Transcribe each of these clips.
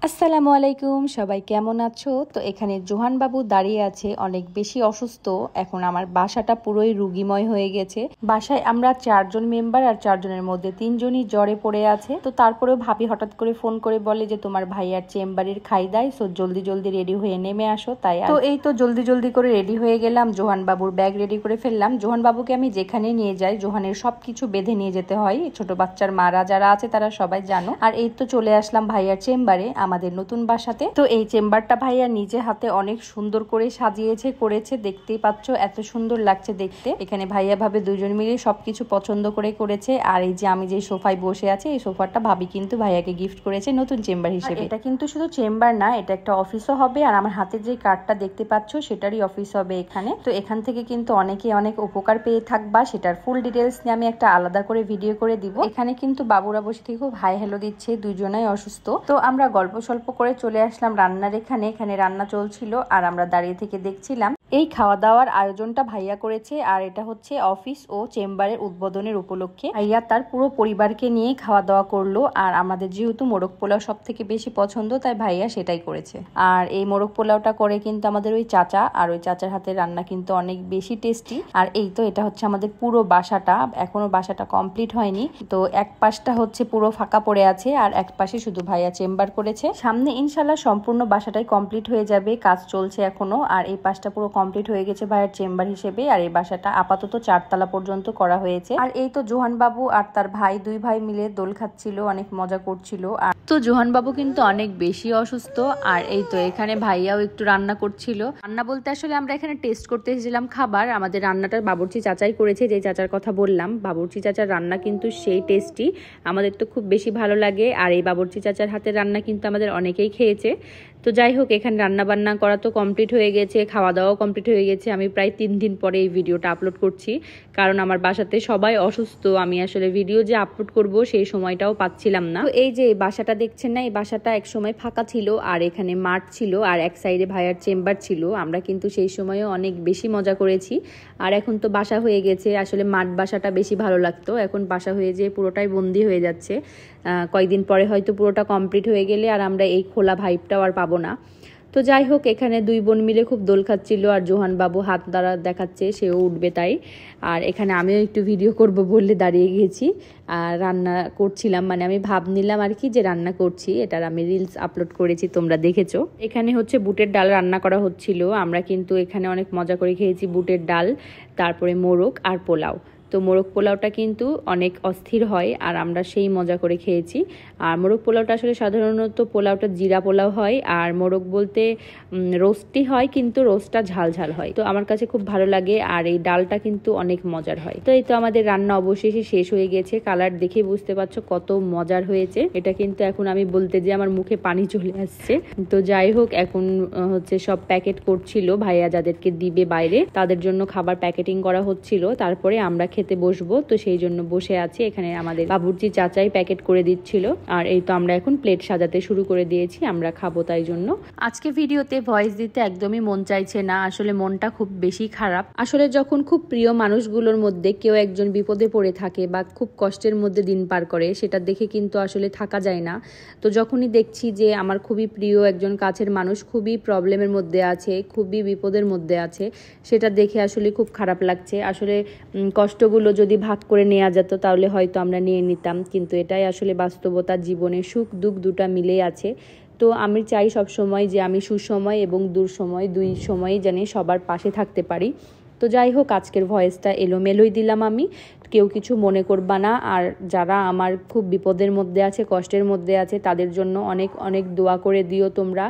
আসসালামু আলাইকুম, সবাই কেমন আছো? তো এখানে জোহান বাবু দাঁড়িয়ে আছে, অনেক বেশি অসুস্থ। এখন আমার বাসাটা পুরোই রুগীময় হয়ে গেছে। বাসায় আমরা 4 জন মেম্বার, আর 4 জনের মধ্যে 3 জনই জ্বরে পড়ে আছে। তো তারপরেও ভাবি হঠাৎ করে ফোন করে বলে যে তোমার ভাইয়ার চেম্বারের খাই দেয়, সো জলদি জলদি রেডি হয়ে নেমে আসো। তাই তো এই তো জলদি জলদি করে রেডি হয়ে গেলাম, জোহান বাবুর ব্যাগ রেডি করে ফেললাম। জোহান বাবুকে আমি যেখানে নিয়ে যাই, জোহানের সবকিছু বেঁধে নিয়ে যেতে হয়। ছোট বাচ্চার মারা যারা আছে তারা সবাই জানো। আর এই তো চলে আসলাম ভাইয়ার চেম্বারে, আমাদের নতুন বাসাতে। তো এই চেম্বারটা ভাইয়া নিজে হাতে অনেক সুন্দর করে সাজিয়েছে, করেছে, দেখতেই পাচ্ছ এত সুন্দর লাগছে দেখতে। এখানে ভাইয়া ভাবে 2 জন মিলে সবকিছু পছন্দ করে করেছে। আর এই যে আমি যে সোফায় বসে আছি, এই সোফাটা ভাবি কিন্তু ভাইয়াকে গিফট করেছে নতুন চেম্বার হিসেবে। এটা কিন্তু শুধু চেম্বার না, এটা একটা অফিসও হবে। আর আমার হাতে যে কার্ডটা দেখতে পাচ্ছ সেটারই অফিস হবে এখানে। তো এখান থেকে কিন্তু অনেকে অনেক উপকার পেয়ে থাকবা, সেটার ফুল ডিটেলস নিয়ে আমি একটা আলাদা করে ভিডিও করে দিব। এখানে কিন্তু বাবুরা বসে থেকে খুব হাই হ্যালো দিচ্ছে, 2জনাই অসুস্থ। তো আমরা গল্প স্বল্প করে চলে আসলাম রান্নার এখানে। এখানে রান্না চলছিল আর আমরা দাঁড়িয়ে থেকে দেখছিলাম। এই খাওয়া দাওয়ার আয়োজনটা ভাইয়া করেছে, আর এটা হচ্ছে অফিস ও চেম্বারের উদ্বোধনের উপলক্ষে। ভাইয়া তার পুরো পরিবারকে নিয়ে খাওয়া দাওয়া করলো। আর আমাদের যেহেতু মোরগ পোলাও সব থেকে বেশি পছন্দ, তাই ভাইয়া সেটাই করেছে। আর এই মোরগ পোলাওটা করে কিন্তু আমাদের ওই চাচা, আর ওই চাচার হাতের রান্না কিন্তু অনেক বেশি টেস্টি। আর এই তো এটা হচ্ছে আমাদের পুরো বাসাটা, এখনো বাসাটা কমপ্লিট হয়নি। তো এক পাশটা হচ্ছে পুরো ফাঁকা পড়ে আছে, আর এক পাশে শুধু ভাইয়া চেম্বার করেছে। সামনে ইনশাল্লাহ সম্পূর্ণ বাসাটাই কমপ্লিট হয়ে যাবে, কাজ চলছে এখনো। আর এই পাশটা পুরো কমপ্লিট হয়ে গেছে ভাইয়ের চেম্বার হিসেবে। আর এই বাসাটা আপাতত 4 তলা পর্যন্ত করা হয়েছে। আর এই তো জোহান বাবু আর তার ভাই, 2 ভাই মিলে দোল খাচ্ছিল, অনেক মজা করছিল। আর তো জোহান বাবু কিন্তু অনেক বেশি অসুস্থ। আর এই তো এখানে ভাইয়াও একটু রান্না করছিল। রান্না বলতে আসলে আমরা এখানে টেস্ট করতে এসেছিলাম খাবার। আমাদের রান্নাটা বাবুর্চি চাচাই করেছে, যে চাচার কথা বললাম। বাবুর্চি চাচার রান্না কিন্তু সেই টেস্টি, আমাদের তো খুব বেশি ভালো লাগে। আর এই বাবুর্চি চাচার হাতের রান্না কিন্তু আমাদের অনেকেই খেয়েছে। তো যাই হোক, এখানে রান্না বান্না করা তো কমপ্লিট হয়ে গেছে, খাওয়া দাওয়াও কমপ্লিট হয়ে গেছে। আমি প্রায় 3 দিন পরে এই ভিডিওটা আপলোড করছি, কারণ আমার বাসাতে সবাই অসুস্থ। আমি আসলে ভিডিও যে আপলোড করব সেই সময়টাও পাচ্ছিলাম না। তো এই যে বাসাটা দেখছেন না, এই বাসাটা এক সময় ফাঁকা ছিল, আর এখানে মাঠ ছিল, আর এক সাইডে ভাইয়ার চেম্বার ছিল। আমরা কিন্তু সেই সময়ও অনেক বেশি মজা করেছি। আর এখন তো বাসা হয়ে গেছে, আসলে মাঠ বাসাটা বেশি ভালো লাগতো, এখন বাসা হয়ে যেয়ে পুরোটাই বন্দি হয়ে যাচ্ছে। কয়েকদিন পরে হয়তো পুরোটা কমপ্লিট হয়ে গেলে আর আমরা এই খোলা ভাইবটাও আর পাবো না। তো যাই হোক, এখানে 2 বোন মিলে খুব দোল খাচ্ছিল, আর জোহান বাবু হাত দ্বারা দেখাচ্ছে সেও উঠবে তাই। আর এখানে আমিও একটু ভিডিও করব বলে দাঁড়িয়ে গিয়েছি। আর রান্না করছিলাম, মানে আমি ভাব নিলাম আর কি যে রান্না করছি। এটার আমি রিলস আপলোড করেছি, তোমরা দেখেছো। এখানে হচ্ছে বুটের ডাল রান্না করা হচ্ছিল। আমরা কিন্তু এখানে অনেক মজা করে খেয়েছি বুটের ডাল, তারপরে মোরগ আর পোলাও। তো মোরগ পোলাওটা কিন্তু অনেক অস্থির হয়, আর আমরা সেই মজা করে খেয়েছি। আর মোরগ পোলাওটা আসলে সাধারণত পোলাওটা জিরা পোলাও হয়, আর মোরগ বলতে রোস্টই হয়, কিন্তু রোস্টটা ঝাল ঝাল হয়। তো আমার কাছে খুব ভালো লাগে, আর এই ডালটা কিন্তু অনেক মজার হয়। তো এই তো আমাদের রান্না অবশেষে শেষ হয়ে গেছে। কালার দেখে বুঝতে পারছো কত মজার হয়েছে। এটা কিন্তু এখন আমি বলতে যে আমার মুখে পানি চলে আসছে। তো যাই হোক, এখন হচ্ছে সব প্যাকেট করছিল ভাইয়া, যাদেরকে দিবে বাইরে তাদের জন্য খাবার প্যাকেটিং করা হচ্ছিল। তারপরে আমরা খেতে বসবো, তো সেই জন্য বসে আছি। এখানে আমাদের বাবুর্চি চাচাই প্যাকেট করে দিচ্ছিল। আর এই তো আমরা এখন প্লেট সাজাতে শুরু করে দিয়েছি, আমরা খাবো তাই জন্য। আজকে ভিডিওতে ভয়েস দিতে একদমই মন চাইছে না, আসলে মনটা খুব বেশি খারাপ। আসলে যখন খুব প্রিয় মানুষগুলোর মধ্যে কেউ একজন বিপদে পড়ে থাকে বা খুব কষ্টের মধ্যে দিন পার করে, সেটা দেখে কিন্তু আসলে থাকা যায় না। তো যখনই দেখছি যে আমার খুবই প্রিয় একজন কাছের মানুষ খুবই প্রবলেমের মধ্যে আছে, খুবই বিপদের মধ্যে আছে, সেটা দেখে আসলে খুব খারাপ লাগছে। আসলে কষ্টগুলো যদি ভাগ করে নেওয়া যেত তাহলে হয়তো আমরা নিয়ে নিতাম, কিন্তু এটাই আসলে বাস্তবতা। জীবনে সুখ দুঃখ দুটা মিলেই আছে। তো আমি চাই সব সময় যে আমি সুসময় এবং দুঃসময় 2 সময়ই জানি সবার পাশে থাকতে পারি। তো যাই হোক, আজকের ভয়েসটা এলোমেলোই দিলাম আমি, কেউ কিছু মনে করবা না। আর যারা আমার খুব বিপদের মধ্যে আছে, কষ্টের মধ্যে আছে, তাদের জন্য অনেক অনেক দোয়া করে দিও তোমরা।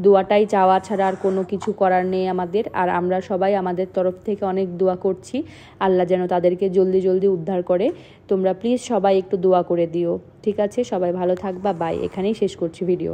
দোয়াটাই চাওয়া ছাড়া আর কোনো কিছু করার নেই আমাদের। আর আমরা সবাই আমাদের তরফ থেকে অনেক দোয়া করছি, আল্লাহ যেন তাদেরকে জলদি জলদি উদ্ধার করে। তোমরা প্লিজ সবাই একটু দোয়া করে দিও, ঠিক আছে? সবাই ভালো থাকবা, বাই। এখানেই শেষ করছি ভিডিও।